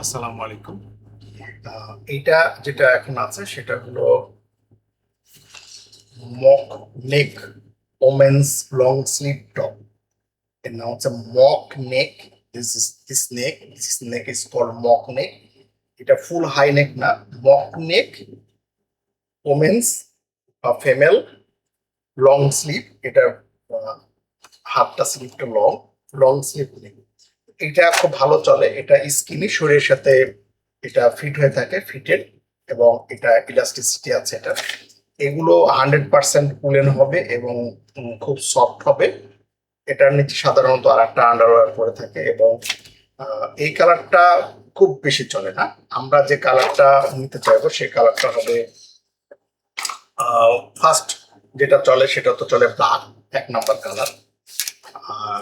আসসালামু আলাইকুম। এইটা যেটা এখন আছে সেটা হলো mock neck women's long sleeve top. এর নাম হচ্ছে mock neck. This neck is called mock neck. এটা ফুল হাই নেক না, মক নেক ওমেন্স বা ফিমেল লং স্লিভ। এটা হাতটা স্লিভটা লং, লং স্লিভ নেক। এটা খুব ভালো চলে, এটা স্কিনি শরীরের সাথে এটা ফিট হয়ে থাকে, ফিটেড, এবং এটা ইলাস্টিসিটি আছে। এটা এগুলো 100% উলেন হবে এবং খুব সফট হবে। এটার নিচে সাধারণত আর একটা আন্ডারওয়্যার পরে থাকে, এবং এই কালারটা খুব বেশি চলে না। আমরা যে কালারটা নিতে চাইবো সেই কালারটা হবে ফার্স্ট যেটা চলে সেটা তো চলে ব্ল্যাক, 1 নাম্বার কালার। আর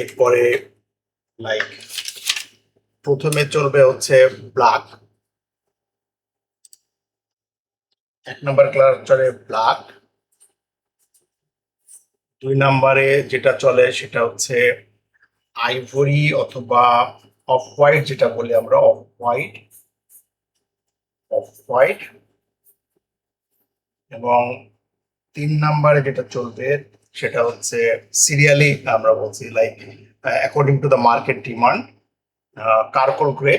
এরপরে লাইক প্রথমে চলবে হচ্ছে ব্ল্যাক, 1 নাম্বার কালার চলে ব্ল্যাক। 2 নাম্বারে যেটা চলে সেটা হচ্ছে আইভরি অথবা অফ হোয়াইট, যেটা বলি আমরা অফ হোয়াইট, অফ হোয়াইট। এবং 3 নাম্বারে যেটা চলবে সেটা হচ্ছে সিরিয়ালি আমরা বলছি like according to the market demand, charcoal grey,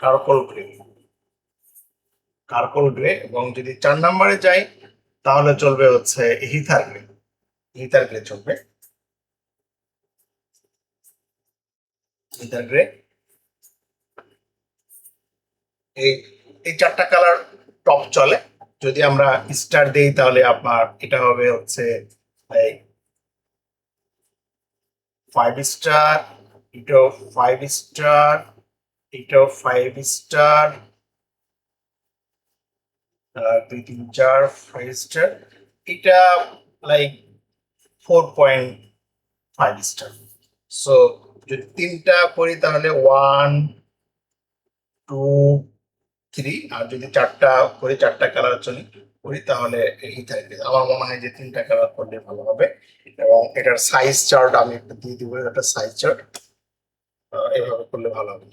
charcoal grey, charcoal grey. এবং যদি 4 নাম্বারে যাই তাহলে চলবে হচ্ছে হিথার গ্রে, হিথার গ্রে চলবে, হিথার গ্রে। এই এই 4টা কালার টপ চলে। যদি আমরা স্টার দেই তাহলে আপনার এটা হবে হচ্ছে 5 স্টার, এটাও 5 স্টার, এটাও 5 স্টার, 2 3 4 5 স্টার। এটা লাইক 4.5 স্টার। সো যদি 3টা করি তাহলে 1 2 3, আর যদি 4টা করি, 4টা কালার চলি করি, তাহলে হিথার গ্রে। আমার মনে হয় যে 3টা কালার করলে ভালো হবে। এবং এটার সাইজ চার্ট আমি একটু দিয়ে দিব, এটা সাইজ চার্ট এভাবে করলে ভালো হবে।